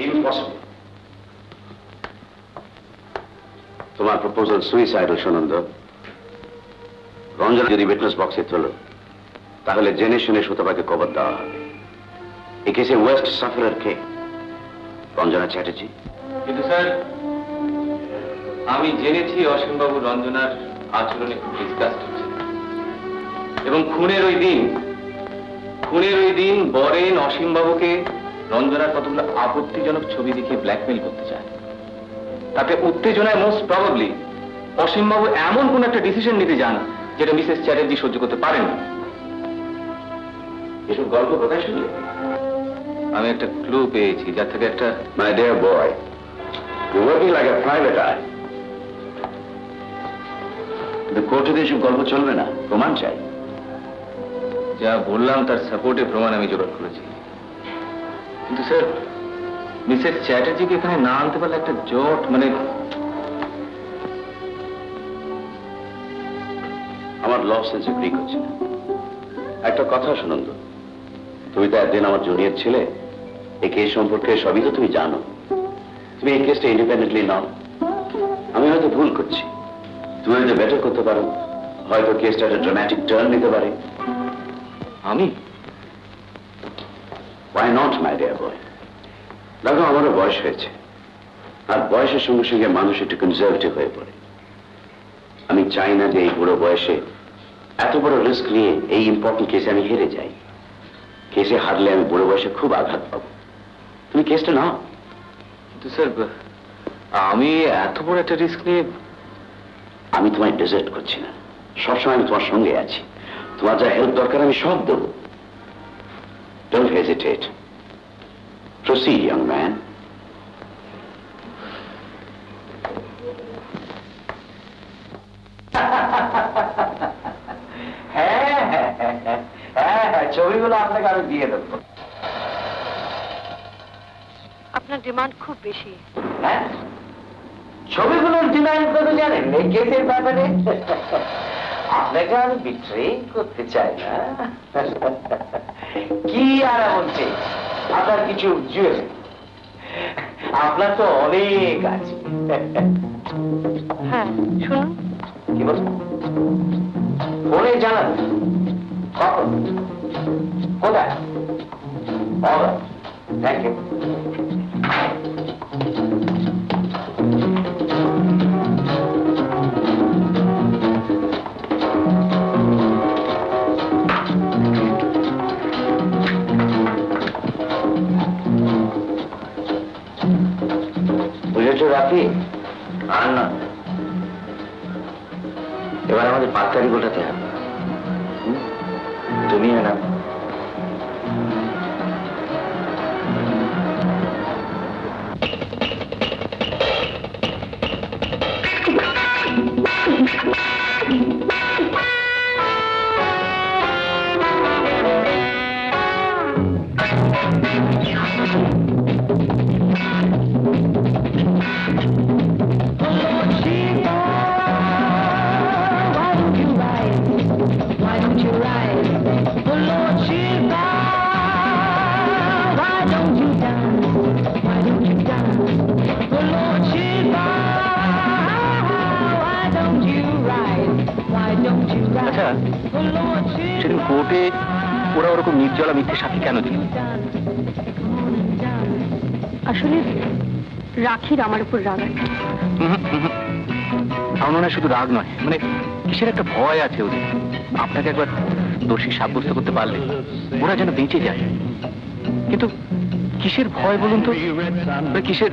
Impossible. তোমার proposal suicidal Sunanda. Ranjana যদি witness বক্সে তোলো তাহলে জেনে শুনে সুতপাকে কবর দেওয়া হবে। এই কেসে ওয়েস্ট সাফারার কে? রঞ্জনা চ্যাটার্জি। কিন্তু স্যার আমি জেনেছি অসীমবাবু রঞ্জনার আচরণে খুব ডিসগাস্টেড ছিলেন এবং খুনের ওই দিন বরেন অসীমবাবুকে রঞ্জনার কতগুলো আপত্তিজনক ছবি দেখিয়ে ব্ল্যাকমেইল করতে চায়। তাতে উত্তেজনায় মোস্ট প্রবাবলি অসীমবাবু এমন কোন একটা ডিসিশন নিতে যান যেটা মিসেস চ্যাটার্জি সহ্য করতে পারেন না। এসব গল্প কোথায় শুনলে? আমি একটা ক্লু পেয়েছি যার থেকে একটা my dear boy, you working like a private eye. কিন্তু কোর্টে এসব গল্প চলবে না, প্রমাণ চাই। যা বললাম তার সাপোর্টে প্রমাণ আমি জোগাড় করেছি। কিন্তু স্যার মিসেস চ্যাটার্জিকে এখানে না আনতে পারলে একটা জট আমার ল সেন্স এগ্রি করছে না। একটা কথা সুনন্দ, তুমি তো একদিন আমার জুনিয়র ছিলে, এই কেস সম্পর্কে সবই তো তুমি জানো। তুমি এই কেসটা ইন্ডিপেন্ডেন্টলি নাও। আমি হয়তো ভুল করছি, তুমি হয়তো বেটার করতে পারো, হয়তো কেসটা একটা ড্রামাটিক টার্ন নিতে পারে। আমি Why not, my dear boy? দেখো আমারও বয়স হয়েছে, আর বয়সের সঙ্গে সঙ্গে মানুষ একটু কনজারভেটিভ হয়ে পড়ে। আমি চাই না যে এই বুড়ো বয়সে এত বড় রিস্ক নিয়ে এই ইম্পর্টেন্ট কেসে আমি হেরে যাই। কেসে হারলে আমি বুড়ো বয়সে খুব আঘাত পাবো। তুমি কেসটা নাও। কিন্তু স্যার আমি এত বড় একটা রিস্ক নিয়ে আমি তোমায় ডিজার্ট করছি না, সবসময় আমি তোমার সঙ্গে আছি। তোমার যা হেল্প দরকার আমি সব দেবো। Don't hesitate. Proceed, young man. হ্যাঁ, ছবিগুলো আপনাকে আমি দিয়ে দেবো। আপনার ডিমান্ড খুব বেশি। হ্যাঁ, ছবিগুলোর ডিমান্ড কত জানেন এই কেসের ব্যাপারে? আপনাকে আমি বিট্রে করতে চাই না। কি আর বলছে আপনার কিছু জুয়েলারি, আপনার তো অনেক আছে। হ্যাঁ শুনুন। কি বলছেন? ফোনে জানান কখন, কোথায়? Thank you. রাখি আর না, এবার আমাদের পাত্তারি গোটাতে হবে। তুমি না সেদিন কোর্টে ওরা ওরকম নির্জলা মিথ্যে সাক্ষী কেন দিল? আসলে রাখির আমার উপর রাগ আছে। আমার মনে হয় শুধু রাগ নয়, কিসের একটা ভয় আছে ওদের। আপনাকে একবার দোষী সাব্যস্ত করতে পারলে ওরা যেন বেঁচে যায়। কিন্তু কিসের ভয় বলুন তো? কিসের?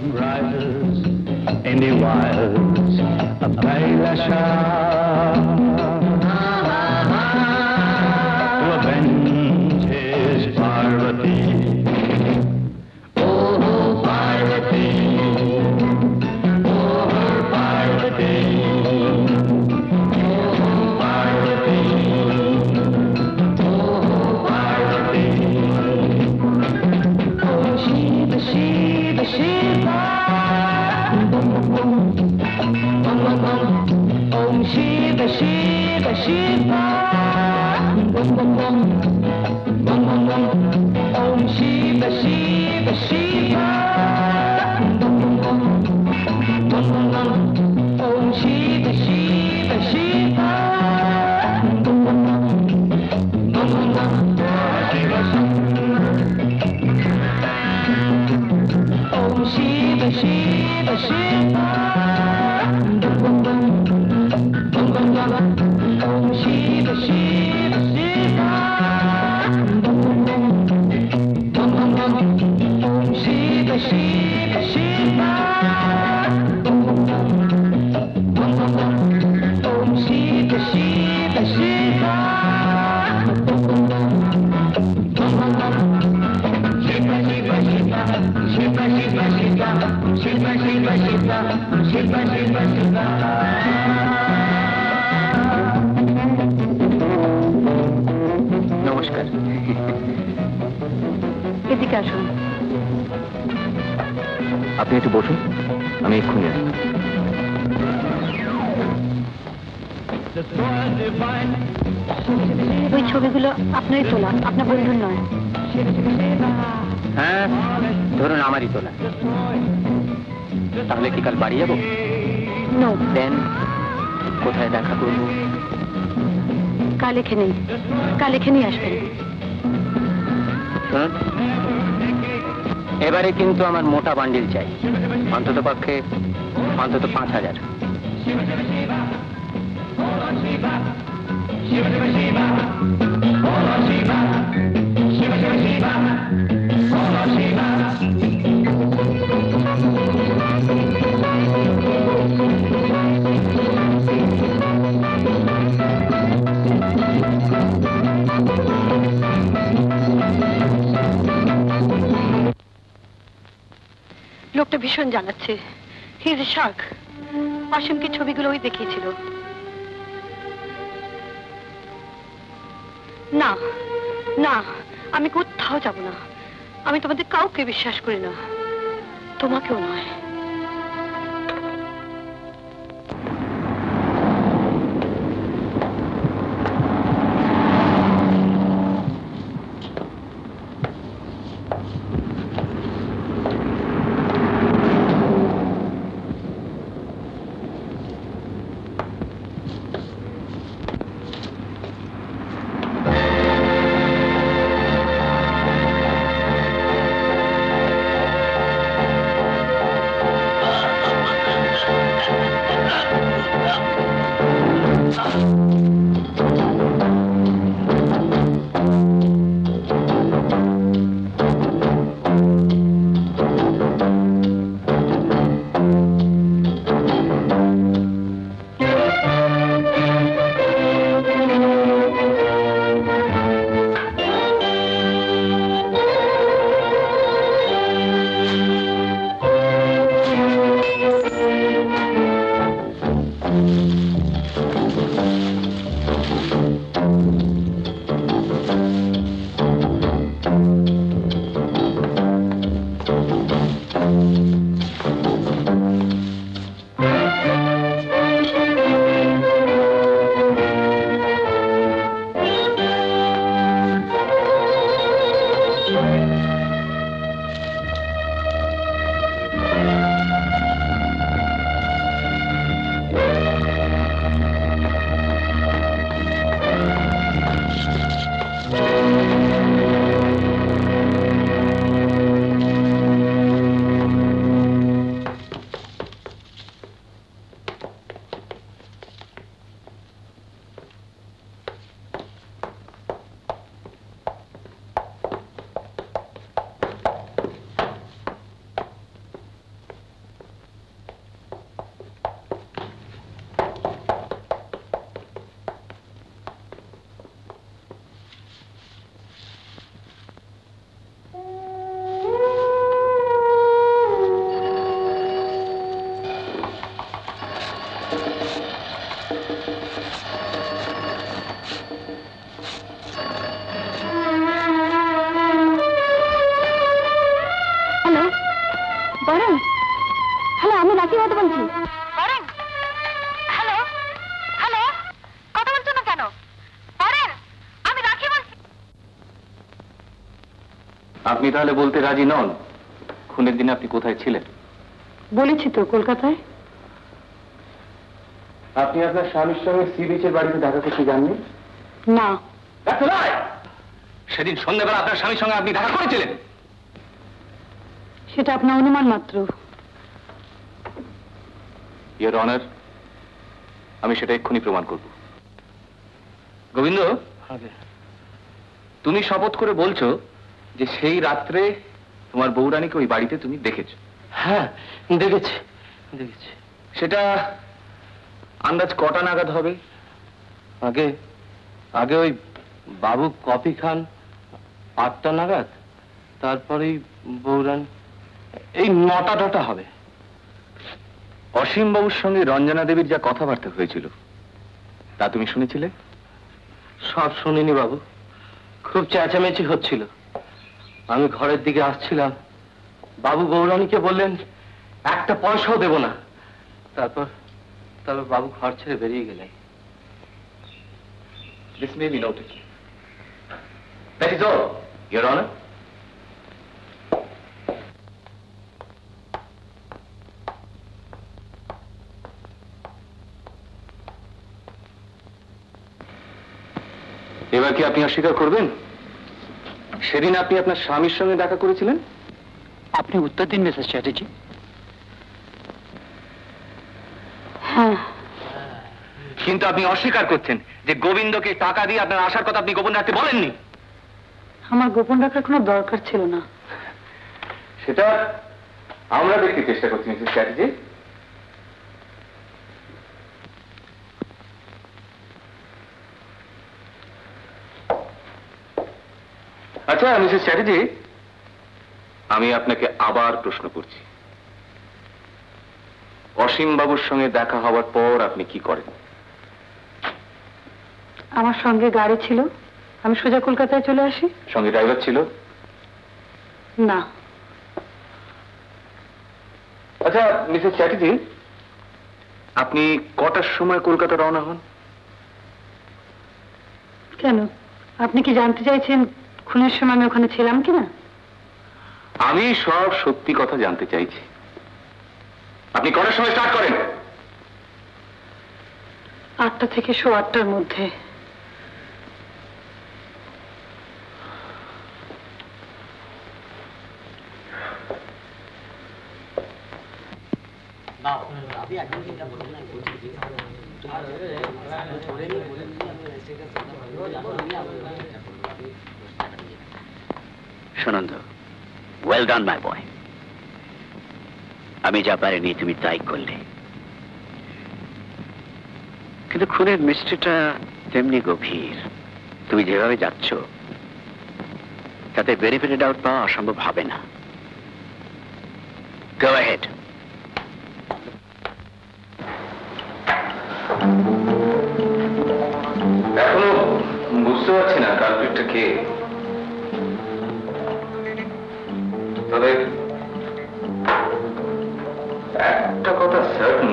Om Shiva Shiva Shiva নমস্কার। এদিকে আসুন। আপনি একটু বসুন, আমি এক্ষুনি আসবো। ওই ছবিগুলো আপনারই তোলা, আপনার বন্ধুর নয়। হ্যাঁ, ধরুন আমারই তোলা। তাহলে কি কাল বাড়ি যাবো? নো, দেন কোথায় দেখা করবো? কাল এখানেই, কাল এখানেই আসবেন। শুনুন, এবারে কিন্তু আমার মোটা বান্ডিল চাই, অন্তত পক্ষে অন্তত 5,000। লোকটা ভীষণ জ্বালাচ্ছে। He is a Shark. অসীমকে ছবিগুলো ওই দেখিয়েছিল। না না, আমি কোথাও যাব না। আমি তোমাদের কাউকে বিশ্বাস করি না, তোমাকেও নয়। আপনি তাহলে বলতে রাজি নন খুনের দিনে আপনি কোথায় ছিলেন? বলেছি তো, কলকাতায়। আপনি আপনার স্বামীর সঙ্গে সি বিচের বাড়িতে দেখা করতে যাননি? না। সেদিন সন্ধ্যাবেলা আপনার স্বামীর সঙ্গে আপনি দেখা করেছিলেন? সেটা আপনার অনুমান মাত্র। ইওর অনার, আমি সেটা এক্ষুনি প্রমাণ করব। গোবিন্দ, তুমি শপথ করে বলছো যে সেই রাত্রে তোমার বউরানীকে ওই বাড়িতে তুমি দেখেছো? হ্যাঁ, দেখেছি দেখেছি। সেটা আন্দাজ কটা নাগাদ হবে? আগে আগে ওই বাবু কফি খান 8টা নাগাদ, তারপরেই বৌরান এই 9টা হবে। অসীম বাবুর সঙ্গে রঞ্জনা দেবীর যা কথাবার্তা হয়েছিল তা তুমি শুনেছিলে? সব শুনিনি বাবু, খুব চেঁচামেচি হচ্ছিল। আমি ঘরের দিকে আসছিলাম, বাবু বৌরানীকে বললেন 1টা পয়সাও দেব না। তারপর বাবু ঘর ছেড়ে বেরিয়ে গেলেন। This may be noted. That is all, Your Honor. এবার কি আপনি অস্বীকার করবেন সেদিন আপনি আপনার স্বামীর সঙ্গে দেখা করেছিলেন? আপনি উত্তর দিন মিসেস চ্যাটার্জি। হ্যাঁ, কিন্তু আপনি অস্বীকার করছেন যে গোবিন্দকে টাকা দিয়ে আপনার আসার কথা আপনি গোপন রাখতে বলেননি। আমার গোপন রাখার কোনো দরকার ছিল না। সেটা আমরা দেখতে চেষ্টা করছি মিসেস চ্যাটার্জি। আচ্ছা মিসেস চ্যাটার্জি, আমি আপনাকে আবার প্রশ্ন করছি, অসীম বাবুর সঙ্গে দেখা হওয়ার পর আপনি কি করেন? আমার সঙ্গে গাড়ি ছিল, আমি সোজা কলকাতায় চলে আসি। সঙ্গে ড্রাইভার ছিল? না। আচ্ছা মিসেস চ্যাটার্জি, আপনি কটার সময় কলকাতা রওনা হন? কেন, আপনি কি জানতে চাইছেন খুনের সময় আমি ওখানে ছিলাম কিনা? আমি সব সত্যি কথা জানতে চাইছি। আপনি কটার সময় স্টার্ট করেন? 8টা থেকে 8:15টার মধ্যে। সুনন্দ, ওয়েল ডান মাই বয়। আমি যা পারিনি তুমি তাই করলে, কিন্তু খুনের মিস্ট্রিটা তেমনি গভীর। তুমি যেভাবে যাচ্ছ তাতে বেনিফিটেড আউট পাওয়া অসম্ভব হবে না। Go ahead. এখনো বুঝতে পারছি না কালপ্রিটটা কে, তবে একটা কথা সার্টেন,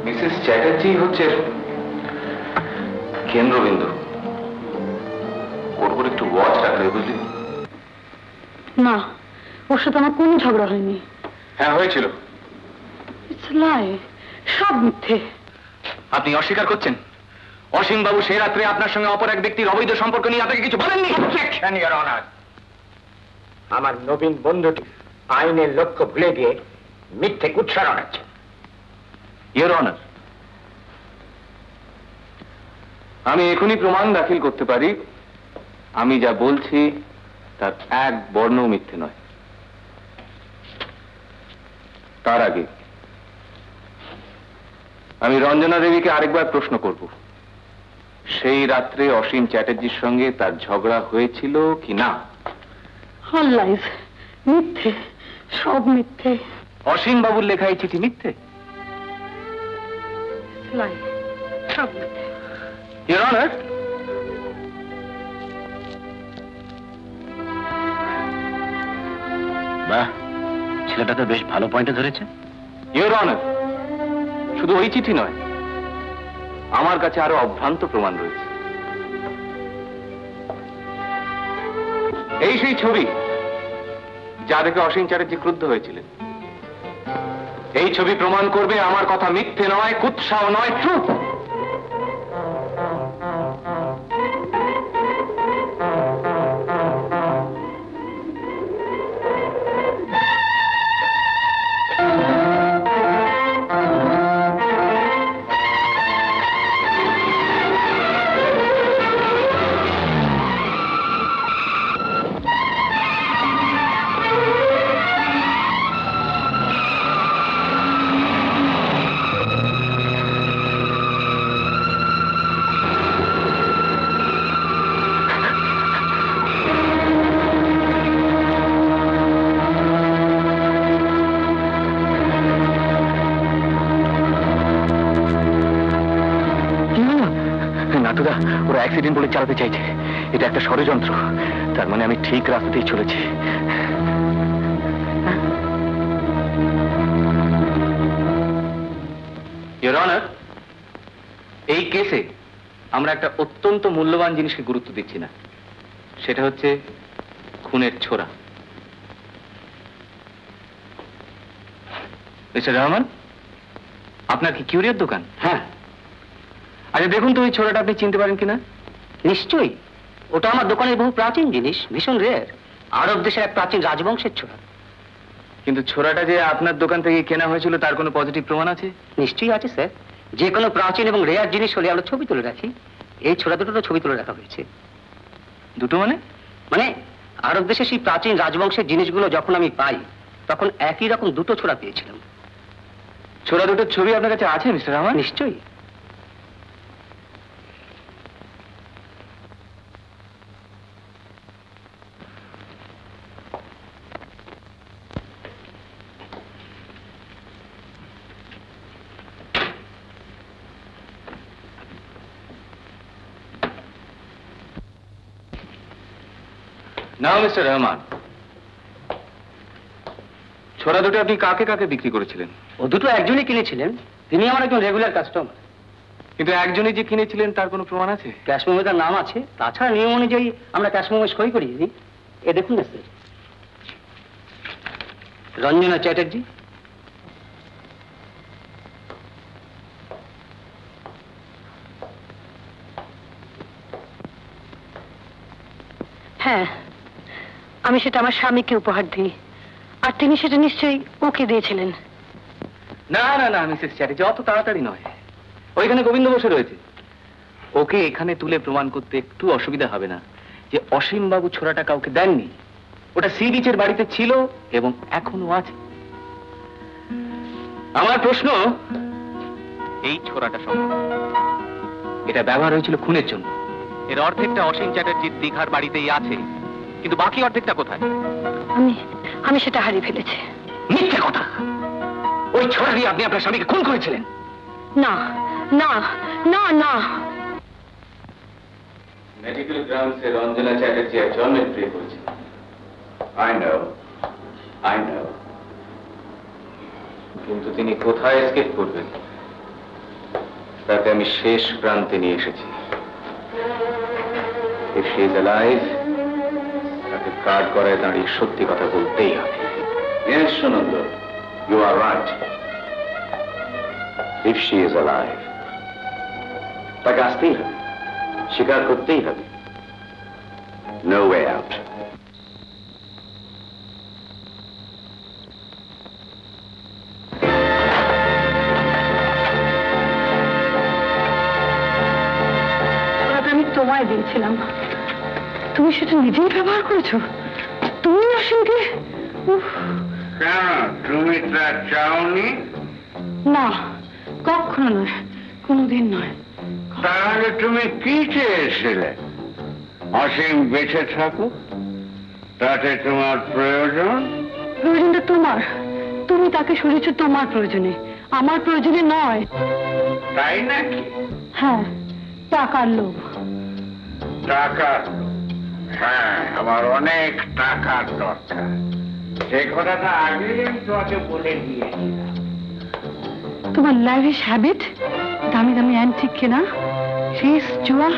মিসেস চ্যাটার্জি হচ্ছে কেন্দ্রবিন্দু। ওর উপর একটু ওয়াচ রাখলে বুঝলি? না, ওর সাথে আমার কোনো ঝগড়া হয়নি। হ্যাঁ হয়েছিল। ইটস লাই, সব মিথ্যে। আপনি অস্বীকার করছেন অসীম বাবু সেই রাত্রে আপনার সঙ্গে অপর এক ব্যক্তির অবৈধ সম্পর্ক নিয়ে আপনাকে কিছু বলেননি? আমার নবীন বন্ধুটি আইনের লক্ষ্য ভুলে গিয়ে মিথ্যে কুৎসা রটাচ্ছে। ইওর অনার, আমি এখনই প্রমাণ দাখিল করতে পারি আমি যা বলছি তার এক বর্ণ মিথ্যে নয়। তার আগে আমি রঞ্জনা দেবীকে আরেকবার প্রশ্ন করব, সেই রাত্রে অসীম চ্যাটার্জির সঙ্গে তার ঝগড়া হয়েছিল কি না? অল লাইজ, মিথ্যে, সব মিথ্যে। অসীম বাবুর লেখা এই চিঠি মিথ্যে? লাই, সব মিথ্যে। ইওর অনার, বাহ, ছেলেটা তো বেশ ভালো পয়েন্টে ধরেছে। ইওর অনার, শুধু ওই চিঠি নয়, আমার কাছে আরো অভ্রান্ত প্রমাণ রয়েছে। এই সেই ছবি যা দেখে অসীম চ্যাটার্জি ক্রুদ্ধ হয়েছিলেন। এই ছবি প্রমাণ করবে আমার কথা মিথ্যে নয়, কুৎসাও নয়, ট্রুথ। অ্যাক্সিডেন্ট বলে চালাতে চাইছে। এটা একটা ষড়যন্ত্র। তার মানে আমি ঠিক রাস্তাতেই চলেছি। ইওর অনার, এই কেসে আমরা একটা অত্যন্ত মূল্যবান জিনিসকে গুরুত্ব দিচ্ছি না, সেটা হচ্ছে খুনের ছোরা। মিস্টার রহমান, আপনার কি কিউরিয়ার দোকান? হ্যাঁ। আচ্ছা দেখুন তো ওই ছোরাটা আপনি চিনতে পারেন কিনা। নিশ্চয়ই, ওটা আমার দোকানের বহু প্রাচীন জিনিস, ভীষণ রেয়ার। আরব দেশের এক প্রাচীন রাজবংশের ছোরা। কিন্তু ছোরাটা যে আপনার দোকান থেকে কেনা হয়েছিল তার কোনো পজিটিভ প্রমাণ আছে? নিশ্চয়ই আছে স্যার। যে কোনো প্রাচীন এবং রেয়ার জিনিস হলে আমরা ছবি তুলে রাখি। এই ছোরা দুটো ছবি তুলে রাখা হয়েছে। দুটো মানে? মানে আরব দেশের সেই প্রাচীন রাজবংশের জিনিসগুলো যখন আমি পাই তখন একই রকম দুটো ছোরা পেয়েছিলাম। ছোরা দুটোর ছবি আপনার কাছে আছে মিস্টার রহমান? নিশ্চয়ই। নাও মিস্টার রহমান, ছোরা দুটো আপনি কাকে কাকে বিক্রি করেছিলেন? ও দুটো একজনই কিনেছিলেন, তিনি আমার একজন রেগুলার কাস্টমার। কিন্তু একজনই যে কিনেছিলেন তার কোনো প্রমাণ আছে? ক্যাশ মেমো তার নাম আছে, তাছাড়া নিয়ম অনুযায়ী আমরা ক্যাশ মেমো সই করিয়ে দিই। এ দেখুন না স্যার, রঞ্জনা চ্যাটার্জি। হ্যাঁ, আমি সেটা আমার স্বামীকে উপহার দিই, আর তিনি সেটা নিশ্চয়ই ওকে দিয়েছিলেন। না না না মিসেস চ্যাটার্জি, অত তাড়াতাড়ি নয়। ওইখানে গোবিন্দ বসে রয়েছে, ওকে এখানে তুলে প্রমাণ করতে একটু অসুবিধা হবে না যে অসীম বাবু ছোরাটা কাউকে দেননি। ওটা সি বিচের বাড়িতে ছিল এবং এখনো আছে। আমার প্রশ্ন, এই ছোরাটা সম্পর্কে, এটা ব্যবহার হয়েছিল খুনের জন্য। এর অর্ধেকটা অসীম চ্যাটার্জির দীঘার বাড়িতেই আছে, কিন্তু বাকি অর্ধেকটা কোথায়? আমি সেটা হারিয়ে ফেলেছি। মিথ্যে কথা! ওই ছোরা দিয়ে আপনি আপনার স্বামীকে খুন করেছিলেন? না না না না। মেডিকেল গ্রাউন্ডসে রঞ্জনা চ্যাটার্জি এক জন্মের প্রে করেছেন। I know. কিন্তু তিনি কোথায় এসকেপ করবেন তাকে আমি শেষ প্রান্তে নিয়ে এসেছি। If she is alive, তাকে কাঠ করায় দাঁড়িয়ে সত্যি কথা বলতেই হবে। Yes, Sunanda, you are right. If she is alive, তাকে আসতেই হবে, স্বীকার করতেই হবে। No way out. আমি তোমায় দিয়েছিলাম, তুমি সেটা নিজেই ব্যবহার করেছো। তুমি অসীমকে? কেন, তুমি তা চাওনি? না, কখনো নয়, কোনোদিন নয়। তাহলে তুমি কি চেয়েছিলে? অসীম বেঁচে থাকুক, তাতে তোমার প্রয়োজন? প্রয়োজনটা তোমার, তুমি তাকে সরিয়েছো তোমার প্রয়োজনে, আমার প্রয়োজনে নয়। তাই নাকি? হ্যাঁ, টাকার লোভ। টাকার? হ্যাঁ, আমার অনেক টাকার দরকার। সে কথাটা আগে আমি তোমাকে বলে দিয়েছিলাম। তোমার ল্যাভিশ হ্যাবিট, দামি দামি অ্যান্টিক কেনা, শেষ জুয়া,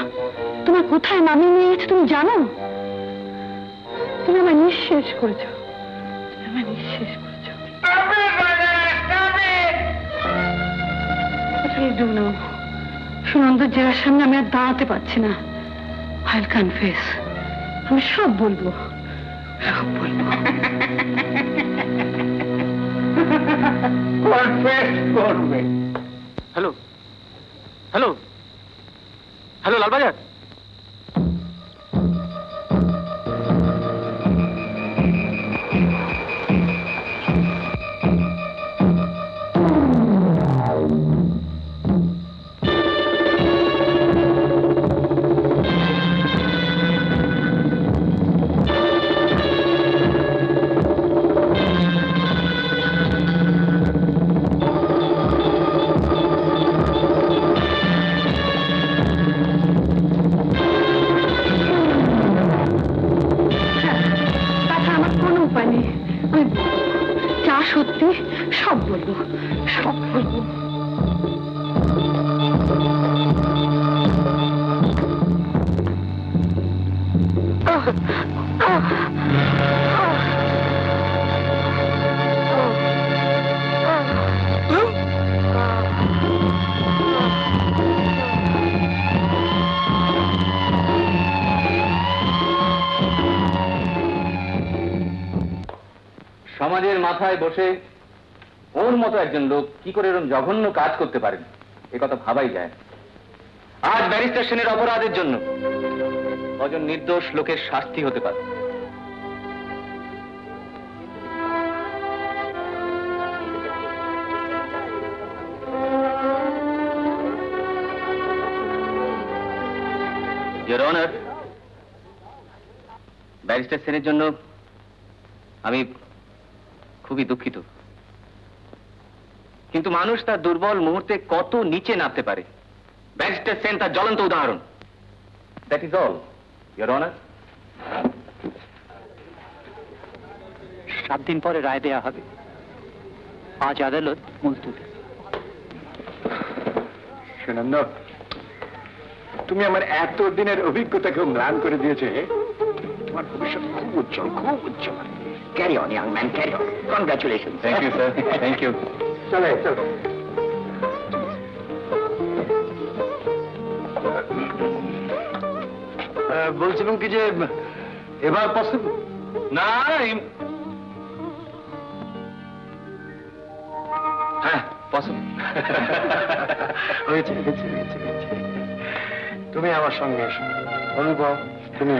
তোমার কোথায় নামিয়ে নিয়ে গেছে তুমি জানো? তুমি আমায় নিঃশেষ করেছো, আমায় নিঃশেষ করেছো। সুনন্দর জেরার সামনে আমি আর দাঁড়াতে পারছি না। I'll confess, আমি সব বলবো, সব বলবো। কনফেস করবে? Hello hello hello, Lalbazar. পাইনি। আমি যা সত্যি সব বলবো, সব বলবো। সমাজের মাথায় বসে ওর মতো একজন লোক কি করে এরকম জঘন্য কাজ করতে পারেন এ কথা ভাবাই যায়। আজ ব্যারিস্টার সেনের অপরাধের জন্য কজন নির্দোষ লোকের শাস্তি হতে পারে। ইওর অনার, ব্যারিস্টার সেনের জন্য আমি খুবই দুঃখিত, কিন্তু মানুষ তার দুর্বল মুহূর্তে কত নিচে নামতে পারে ব্যারিস্টার সেন তার জ্বলন্ত উদাহরণ। That is all your honour. 7 দিন পরে রায় দেয়া হবে। আজ আদালত মুলতুবি। সুনন্দ, তুমি আমার এত দিনের অভিজ্ঞতাকে ম্লান করে দিয়েছে। তোমার ভবিষ্যৎ খুব উজ্জ্বল, খুব উজ্জ্বল। Carry on young man, carry on. Congratulation. Thank you sir, thank you. চলে চলো। বলছিলাম কি যে এবার পসিবল না, হ্যাঁ পসিবল। হয়েছে হয়েছে হয়েছে হয়েছে। তুমি আমার সঙ্গে এসো। অনুভব, তুমি